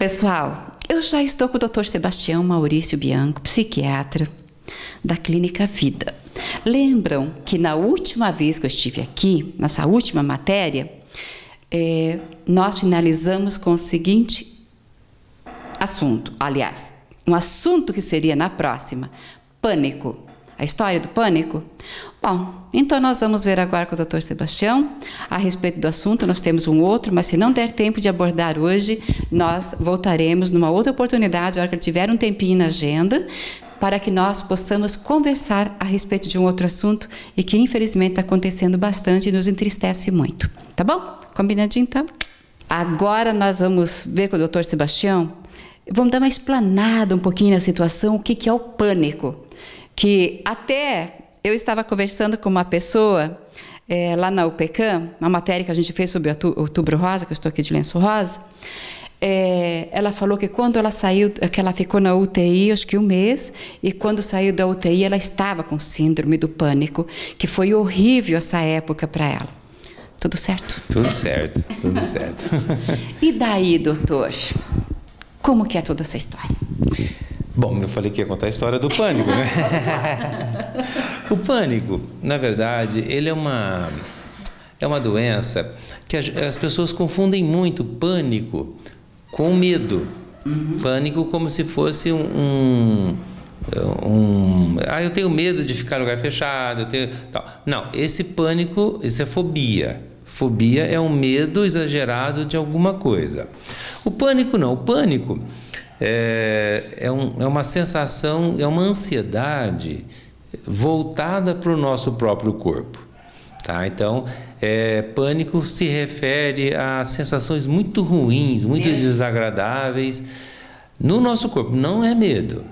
Pessoal, eu já estou com o Dr. Sebastião Maurício Bianco, psiquiatra da Clínica Vida. Lembram que na última vez que eu estive aqui, nessa última matéria, nós finalizamos com o seguinte assunto, aliás, um assunto que seria na próxima, pânico. A história do pânico? Bom, então nós vamos ver agora com o Dr. Sebastião a respeito do assunto. Nós temos um outro, mas se não der tempo de abordar hoje, nós voltaremos numa outra oportunidade, a hora que ele tiver um tempinho na agenda, para que nós possamos conversar a respeito de um outro assunto e que infelizmente está acontecendo bastante e nos entristece muito. Tá bom? Combinadinho então? Agora nós vamos ver com o Dr. Sebastião, vamos dar uma explanada um pouquinho na situação, o que é o pânico. Que até eu estava conversando com uma pessoa lá na UPCAM, uma matéria que a gente fez sobre o Outubro Rosa, que eu estou aqui de lenço rosa, ela falou que quando ela saiu, que ela ficou na UTI, acho que um mês, e quando saiu da UTI ela estava com síndrome do pânico, que foi horrível essa época para ela. Tudo certo? Tudo certo, tudo certo. E daí, doutor, como que é toda essa história? Bom, eu falei que ia contar a história do pânico, né? O pânico, na verdade, ele é uma doença que as pessoas confundem muito pânico com medo. Pânico como se fosse eu tenho medo de ficar em lugar fechado, tal. Não, esse pânico, isso é fobia. Fobia é um medo exagerado de alguma coisa. O pânico não, o pânico é uma sensação, é uma ansiedade voltada para o nosso próprio corpo. Tá? Então, pânico se refere a sensações muito ruins, muito desagradáveis no nosso corpo. Não é medo.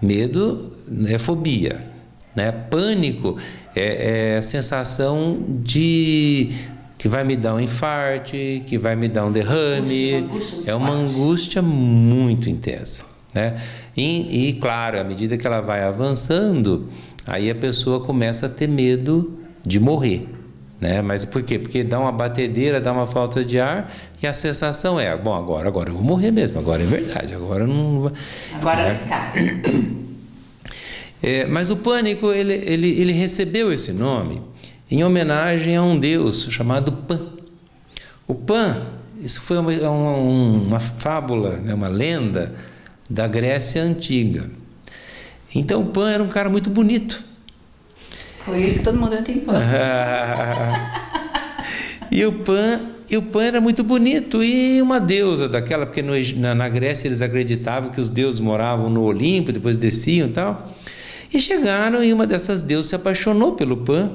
Medo é fobia. Né? Pânico é a sensação de que vai me dar um infarte, que vai me dar um derrame. É uma angústia muito intensa. Né? E, claro, à medida que ela vai avançando, aí a pessoa começa a ter medo de morrer. Né? Mas por quê? Porque dá uma batedeira, dá uma falta de ar e a sensação é, bom, agora eu vou morrer mesmo, agora é verdade, agora não... Agora não escapa. Mas o pânico, ele recebeu esse nome em homenagem a um deus chamado Pan. O Pan, isso foi uma fábula, né, uma lenda da Grécia Antiga. Então o Pan era um cara muito bonito. Por isso que todo mundo tem Pan. E o Pan era muito bonito e uma deusa daquela, porque na Grécia eles acreditavam que os deuses moravam no Olimpo, depois desciam e tal. E chegaram e uma dessas deusas se apaixonou pelo Pan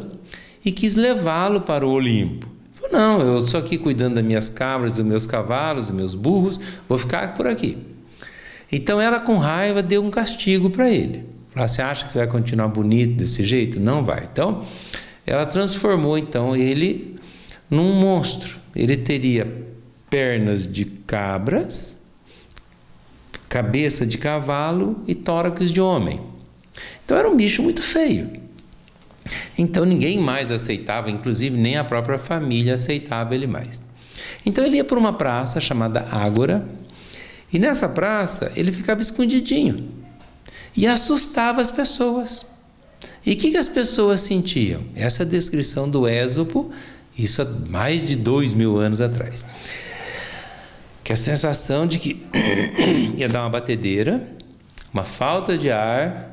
e quis levá-lo para o Olimpo. Falou, não, eu estou aqui cuidando das minhas cabras, dos meus cavalos, dos meus burros, vou ficar por aqui. Então ela, com raiva, deu um castigo para ele. Falou, você acha que você vai continuar bonito desse jeito? Não vai. Então, ela transformou então ele num monstro. Ele teria pernas de cabras, cabeça de cavalo e tórax de homem. Então era um bicho muito feio. Então ninguém mais aceitava, inclusive nem a própria família aceitava ele mais. Então ele ia por uma praça chamada Ágora, e nessa praça ele ficava escondidinho e assustava as pessoas. E o que as pessoas sentiam? Essa descrição do Ésopo, isso há mais de 2000 anos atrás. Que a sensação de que ia dar uma batedeira, uma falta de ar,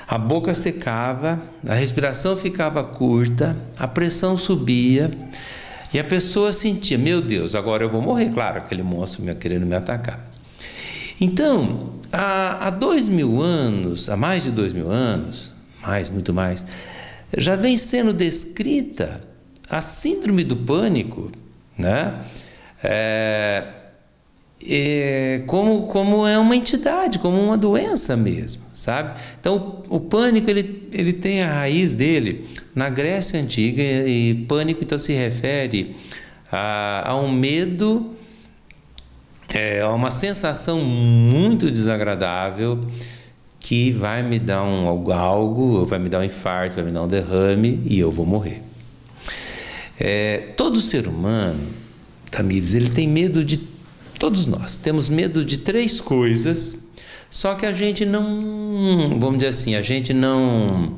a boca secava, a respiração ficava curta, a pressão subia e a pessoa sentia, meu Deus, agora eu vou morrer. Claro, aquele monstro querendo me atacar. Então, há 2000 anos, há mais de 2000 anos, muito mais, já vem sendo descrita a síndrome do pânico, né? Como é uma entidade, como uma doença mesmo, sabe? Então o pânico ele tem a raiz dele na Grécia Antiga, e pânico então se refere a um medo, a uma sensação muito desagradável que vai me dar algo, vai me dar um infarto, vai me dar um derrame e eu vou morrer. Todo ser humano, Tamires, ele tem medo de Todos nós temos medo de 3 coisas, só que a gente não, vamos dizer assim, a gente não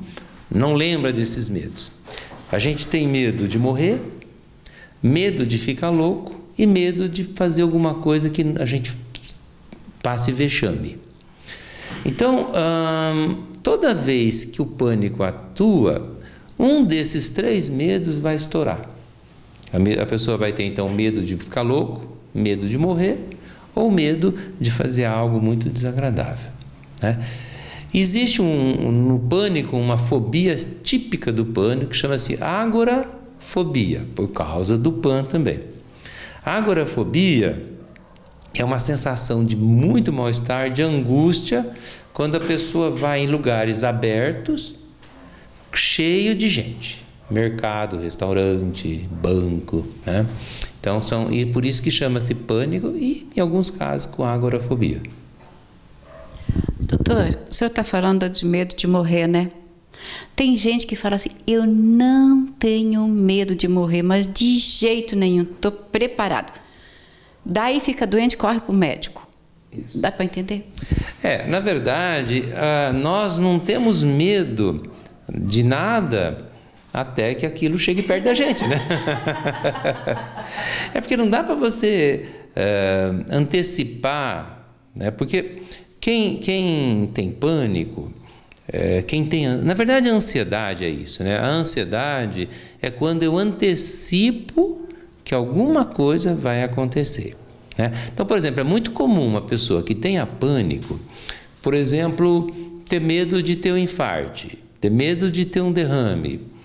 lembra desses medos. A gente tem medo de morrer, medo de ficar louco e medo de fazer alguma coisa que a gente passe vexame. Então, toda vez que o pânico atua, um desses 3 medos vai estourar. A pessoa vai ter então medo de ficar louco, medo de morrer ou medo de fazer algo muito desagradável, né? Existe no pânico uma fobia típica do pânico que chama-se agorafobia, por causa do PAN também. A agorafobia é uma sensação de muito mal-estar, de angústia, quando a pessoa vai em lugares abertos, cheio de gente. Mercado, restaurante, banco, né? Então e por isso que chama-se pânico e, em alguns casos, com agorafobia. Doutor, o senhor está falando de medo de morrer, né? Tem gente que fala assim, eu não tenho medo de morrer, mas de jeito nenhum, estou preparado. Daí fica doente, corre para o médico. Isso. Dá para entender? Na verdade, nós não temos medo de nada até que aquilo chegue perto da gente, né? É porque não dá para você antecipar, né? Porque quem tem pânico, na verdade a ansiedade é isso, né? A ansiedade é quando eu antecipo que alguma coisa vai acontecer, né? Então, por exemplo, é muito comum uma pessoa que tenha pânico, por exemplo, ter medo de ter um infarte, ter medo de ter um derrame,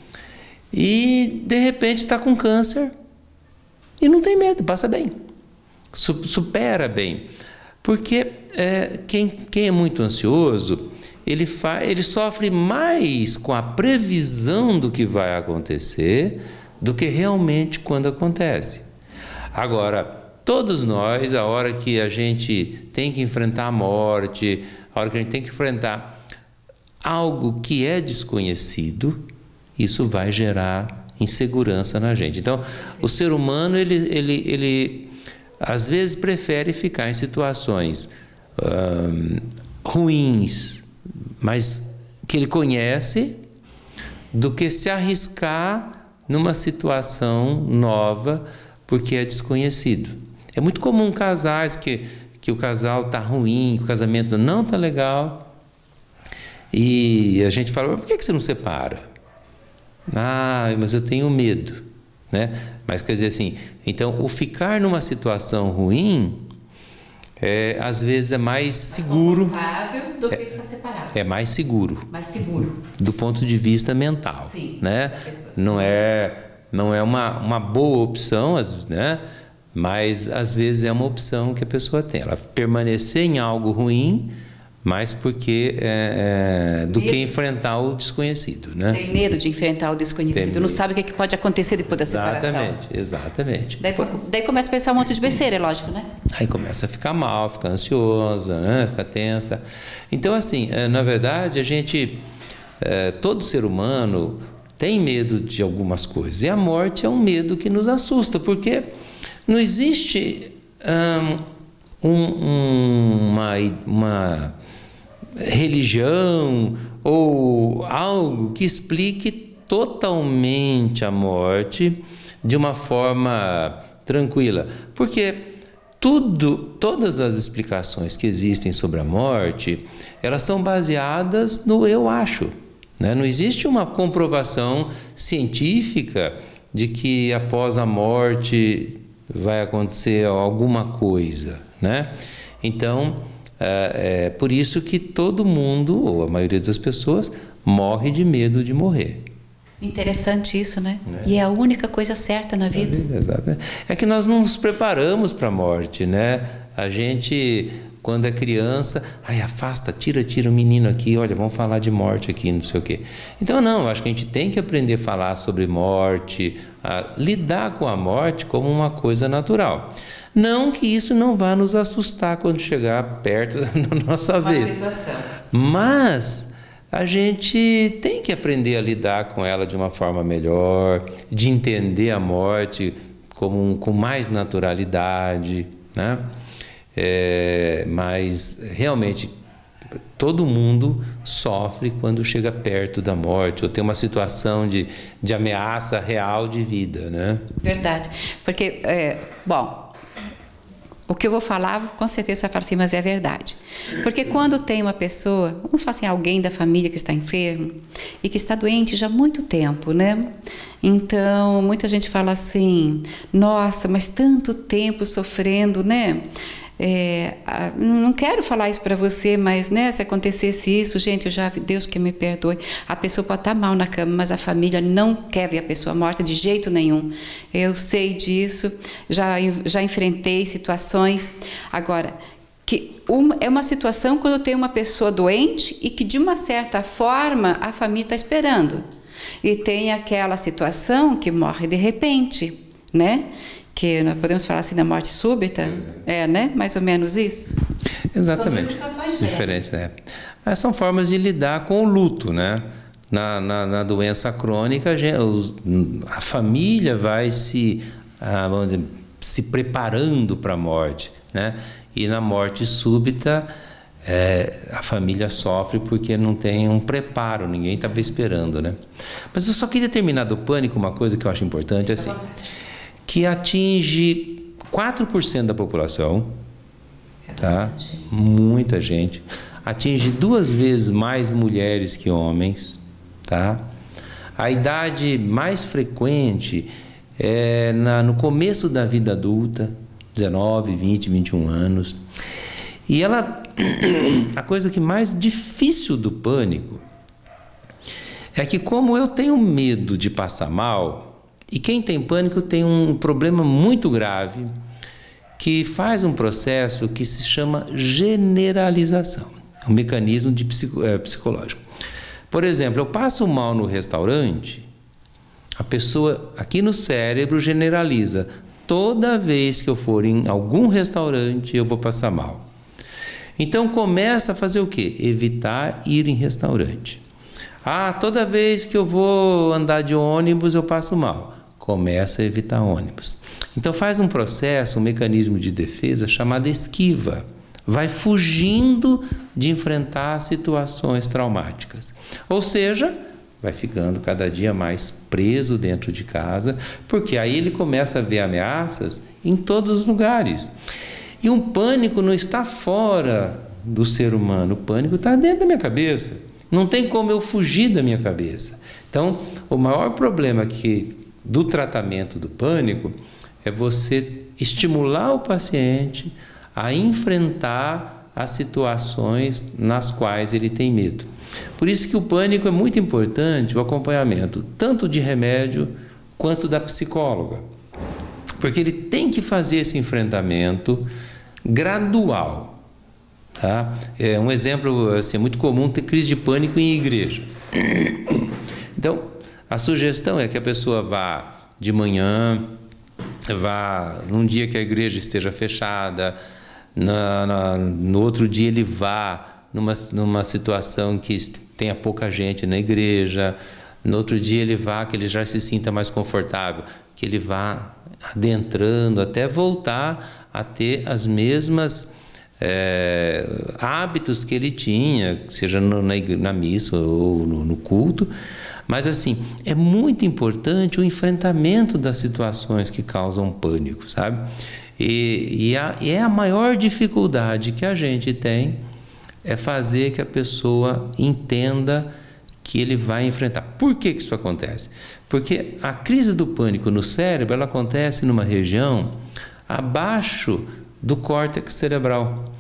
e de repente está com câncer e não tem medo, passa bem, supera bem, porque quem é muito ansioso, ele sofre mais com a previsão do que vai acontecer do que realmente quando acontece. Agora, todos nós, a hora que a gente tem que enfrentar a morte, a hora que a gente tem que enfrentar algo que é desconhecido, isso vai gerar insegurança na gente. Então, o ser humano, ele às vezes prefere ficar em situações ruins, mas que ele conhece, do que se arriscar numa situação nova, porque é desconhecido. É muito comum casais que o casal está ruim, que o casamento não está legal, e a gente fala, por que você não separa? Mas eu tenho medo, né? Mas quer dizer assim, então o ficar numa situação ruim, às vezes é mais seguro. Do que estar separado. É mais seguro. Mais seguro. Do ponto de vista mental. Sim, né? Não é uma boa opção, né? Mas às vezes é uma opção que a pessoa tem. Ela permanecer em algo ruim, mas porque do que enfrentar o desconhecido, né? Tem medo de enfrentar o desconhecido, não sabe o que pode acontecer depois da separação. Exatamente. Daí começa a pensar um monte de besteira, é lógico, né? Aí começa a ficar mal, fica ansiosa, né? Fica tensa. Então, assim, na verdade, todo ser humano tem medo de algumas coisas. E a morte é um medo que nos assusta, porque não existe uma religião ou algo que explique totalmente a morte de uma forma tranquila, porque todas as explicações que existem sobre a morte, elas são baseadas no eu acho, né? Não existe uma comprovação científica de que após a morte vai acontecer alguma coisa, né? Então, é por isso que todo mundo, ou a maioria das pessoas, morre de medo de morrer. Interessante isso, né? E é a única coisa certa na vida. Exatamente. É que nós não nos preparamos para a morte, né? A gente, quando é criança, afasta, tira o menino aqui, olha, vamos falar de morte aqui, não sei o quê. Então, não, acho que a gente tem que aprender a falar sobre morte, a lidar com a morte como uma coisa natural. Não que isso não vá nos assustar quando chegar perto da nossa vez. Mas a gente tem que aprender a lidar com ela de uma forma melhor, de entender a morte com mais naturalidade, né? Mas realmente todo mundo sofre quando chega perto da morte ou tem uma situação de ameaça real de vida, né? Verdade. Porque, bom, o que eu vou falar, com certeza você vai falar assim, mas é verdade. Porque quando tem uma pessoa, vamos falar assim, alguém da família que está enfermo e que está doente já há muito tempo, né? Então, muita gente fala assim, nossa, mas tanto tempo sofrendo, né? Não quero falar isso para você, mas né, se acontecesse isso, gente, Deus que me perdoe, a pessoa pode estar mal na cama, mas a família não quer ver a pessoa morta de jeito nenhum. Eu sei disso, já enfrentei situações. Agora, é uma situação quando tem uma pessoa doente e que de uma certa forma a família está esperando. E tem aquela situação que morre de repente, né? Que nós podemos falar assim da morte súbita, né? Mais ou menos isso. Exatamente. São duas situações diferentes, né? Mas são formas de lidar com o luto, né? Na doença crônica, a família vai vamos dizer, se preparando para a morte, né? E na morte súbita, a família sofre porque não tem um preparo, ninguém estava esperando, né? Mas eu só queria terminar do pânico, uma coisa que eu acho importante, assim, que atinge 4% da população, tá? Muita gente. Atinge 2 vezes mais mulheres que homens, tá? A idade mais frequente é no começo da vida adulta, 19, 20, 21 anos. E a coisa que mais difícil do pânico é que, como eu tenho medo de passar mal, e quem tem pânico tem um problema muito grave que faz um processo que se chama generalização. É um mecanismo psicológico. Por exemplo, eu passo mal no restaurante, a pessoa aqui no cérebro generaliza. Toda vez que eu for em algum restaurante, eu vou passar mal. Então começa a fazer o quê? Evitar ir em restaurante. Toda vez que eu vou andar de ônibus, eu passo mal. Começa a evitar ônibus. Então faz um processo, um mecanismo de defesa chamado esquiva. Vai fugindo de enfrentar situações traumáticas. Ou seja, vai ficando cada dia mais preso dentro de casa, porque aí ele começa a ver ameaças em todos os lugares. E um pânico não está fora do ser humano, o pânico está dentro da minha cabeça. Não tem como eu fugir da minha cabeça. Então, o maior problema do tratamento do pânico é você estimular o paciente a enfrentar as situações nas quais ele tem medo. Por isso que o pânico é muito importante, o acompanhamento, tanto de remédio quanto da psicóloga. Porque ele tem que fazer esse enfrentamento gradual. Tá? Um exemplo assim, muito comum ter crise de pânico em igreja. Então, a sugestão é que a pessoa vá de manhã, vá num dia que a igreja esteja fechada, no outro dia ele vá numa situação que tenha pouca gente na igreja, no outro dia ele vá que ele já se sinta mais confortável, que ele vá adentrando até voltar a ter as mesmas hábitos que ele tinha, seja na missa ou no culto. Mas assim, é muito importante o enfrentamento das situações que causam pânico, sabe? E a maior dificuldade que a gente tem é fazer que a pessoa entenda que ele vai enfrentar. Por que isso acontece? Porque a crise do pânico no cérebro, ela acontece numa região abaixo do córtex cerebral.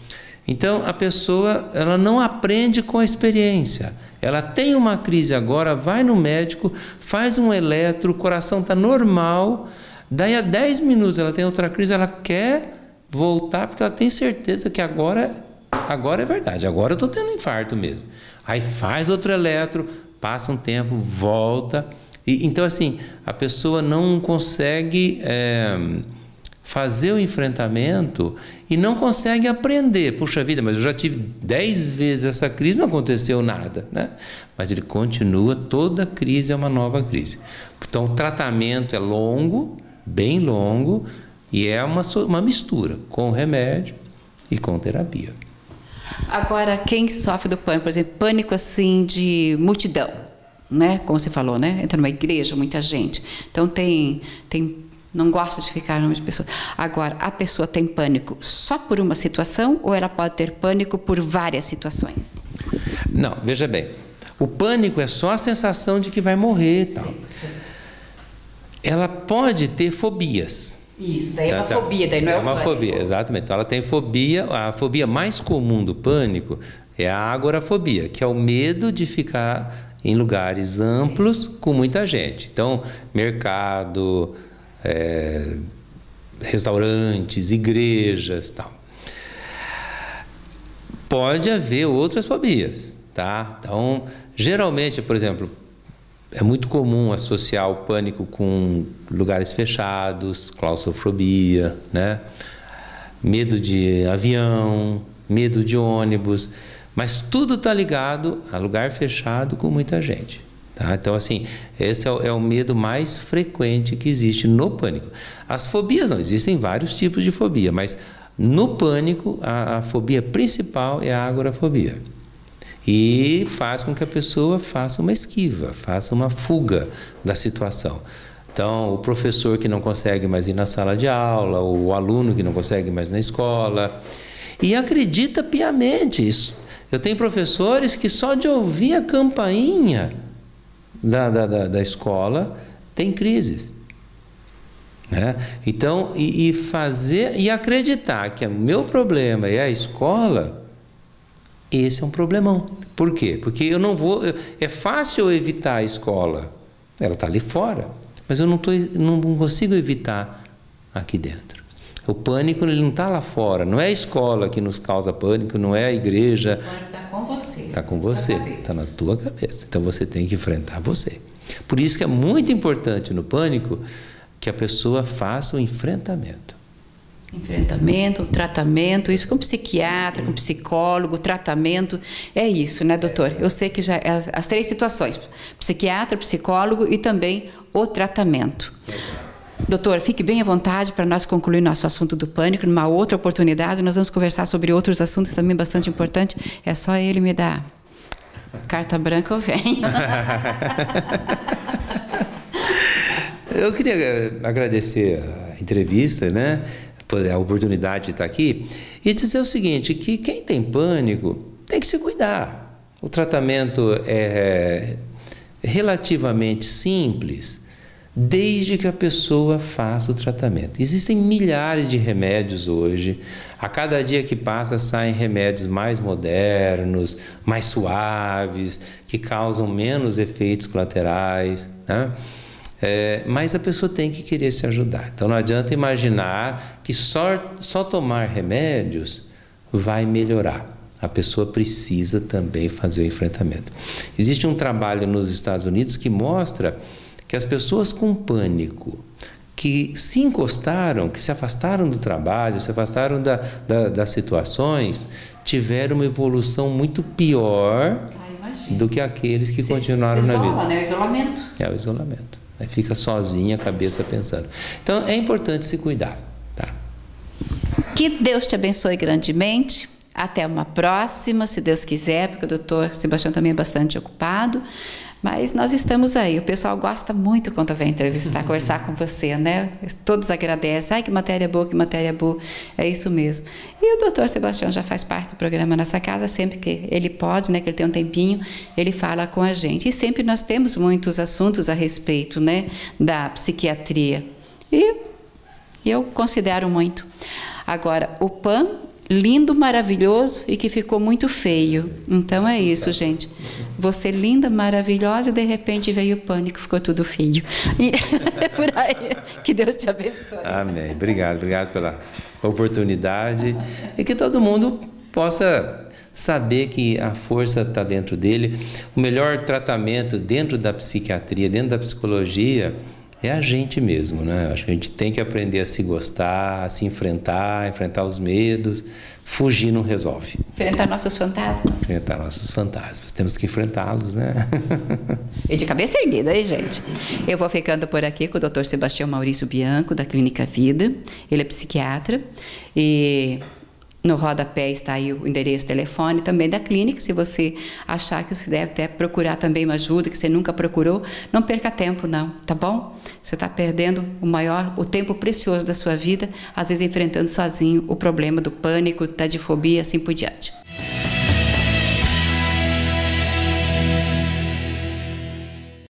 Então, a pessoa ela não aprende com a experiência. Ela tem uma crise agora, vai no médico, faz um eletro, o coração está normal, daí a 10 minutos ela tem outra crise, ela quer voltar porque ela tem certeza que agora é verdade, agora eu estou tendo infarto mesmo. Aí faz outro eletro, passa um tempo, volta. Então, assim, a pessoa não consegue fazer o enfrentamento e não consegue aprender. Puxa vida, mas eu já tive 10 vezes essa crise, não aconteceu nada, né? Mas ele continua, toda crise é uma nova crise. Então, o tratamento é longo, bem longo, E é uma mistura com remédio e com terapia. Agora, quem sofre do pânico, por exemplo, pânico assim de multidão, né? Como você falou, né? Entra numa igreja, muita gente. Então não gosta de ficar no nome de pessoas. Agora, a pessoa tem pânico só por uma situação ou ela pode ter pânico por várias situações? Não, veja bem. O pânico é só a sensação de que vai morrer. Tal. Sim. Ela pode ter fobias. Isso, daí é uma fobia, daí não é uma fobia, exatamente. Então ela tem fobia, a fobia mais comum do pânico é a agorafobia, que é o medo de ficar em lugares amplos com muita gente. Então, mercado, restaurantes, igrejas, tal. Pode haver outras fobias, tá? Então, geralmente, por exemplo, é muito comum associar o pânico com lugares fechados, claustrofobia, né? Medo de avião, medo de ônibus, mas tudo está ligado a lugar fechado com muita gente. Tá? Então, assim, esse é o medo mais frequente que existe no pânico. As fobias não, existem vários tipos de fobia, mas no pânico a fobia principal é a agorafobia. E faz com que a pessoa faça uma esquiva, faça uma fuga da situação. Então, o professor que não consegue mais ir na sala de aula, o aluno que não consegue mais ir na escola, e acredita piamente isso. Eu tenho professores que só de ouvir a campainha da escola tem crises. Né? Então, fazer e acreditar que o meu problema é a escola, esse é um problemão. Por quê? Porque eu não vou... É fácil eu evitar a escola. Ela está ali fora. Mas eu não consigo evitar aqui dentro. O pânico ele não está lá fora. Não é a escola que nos causa pânico, não é a igreja. O pânico está com você. Está com você. Está na tua cabeça. Então você tem que enfrentar você. Por isso que é muito importante no pânico que a pessoa faça o enfrentamento. Enfrentamento, tratamento, isso com psiquiatra, com psicólogo, tratamento, é isso, né, doutor? Eu sei que já é as três situações, psiquiatra, psicólogo e também o tratamento. Doutor, fique bem à vontade para nós concluir nosso assunto do pânico. Numa outra oportunidade, nós vamos conversar sobre outros assuntos também bastante importantes. É só ele me dar carta branca, eu venho. Eu queria agradecer a entrevista, né? A oportunidade de estar aqui e dizer o seguinte, que quem tem pânico tem que se cuidar. O tratamento é relativamente simples, desde que a pessoa faça o tratamento. Existem milhares de remédios hoje. A cada dia que passa saem remédios mais modernos, mais suaves, que causam menos efeitos colaterais, né? Mas a pessoa tem que querer se ajudar. Então não adianta imaginar que só tomar remédios vai melhorar. A pessoa precisa também fazer o enfrentamento. Existe um trabalho nos Estados Unidos que mostra que as pessoas com pânico, que se encostaram, que se afastaram do trabalho, se afastaram das situações, tiveram uma evolução muito pior do que aqueles que continuaram na vida. Né? O isolamento. É o isolamento. Aí fica sozinha, a cabeça pensando. Então, é importante se cuidar. Tá? Que Deus te abençoe grandemente. Até uma próxima, se Deus quiser, porque o doutor Sebastião também é bastante ocupado. Mas nós estamos aí. O pessoal gosta muito quando vem entrevistar, conversar com você, né? Todos agradecem. Ai, que matéria boa, que matéria boa. É isso mesmo. E o doutor Sebastião já faz parte do programa Nossa Casa, sempre que ele pode, né? Que ele tem um tempinho, ele fala com a gente. E sempre nós temos muitos assuntos a respeito, né? Da psiquiatria. E eu considero muito. Agora, o PAN, lindo, maravilhoso e que ficou muito feio. Então é isso, gente. Você linda, maravilhosa e de repente veio o pânico, ficou tudo feio. E é por aí. Que Deus te abençoe. Amém. Obrigado pela oportunidade e que todo mundo possa saber que a força está dentro dele. O melhor tratamento dentro da psiquiatria, dentro da psicologia, é a gente mesmo, né? Acho que a gente tem que aprender a se gostar, a se enfrentar os medos. Fugir não resolve. Enfrentar nossos fantasmas. Enfrentar nossos fantasmas. Temos que enfrentá-los, né? E de cabeça erguida, hein, gente? Eu vou ficando por aqui com o Dr. Sebastião Maurício Bianco, da Clínica Vida. Ele é psiquiatra e no rodapé está aí o endereço, telefone também da clínica. Se você achar que você deve até procurar também uma ajuda, que você nunca procurou, não perca tempo não, tá bom? Você está perdendo o tempo precioso da sua vida, às vezes enfrentando sozinho o problema do pânico, da difobia, assim por diante.